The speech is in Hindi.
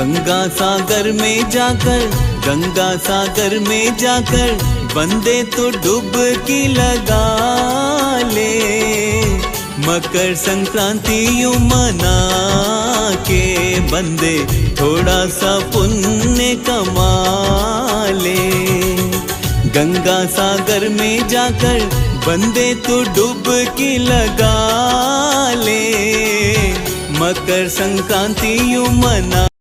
गंगा सागर में जाकर, गंगा सागर में जाकर बंदे तो डुबकी लगा ले। मकर संक्रांति यूं मना के बंदे थोड़ा सा पुण्य कमा ले। गंगा सागर में जाकर बंदे तो डुबकी लगा ले। मकर संक्रांति यूं मना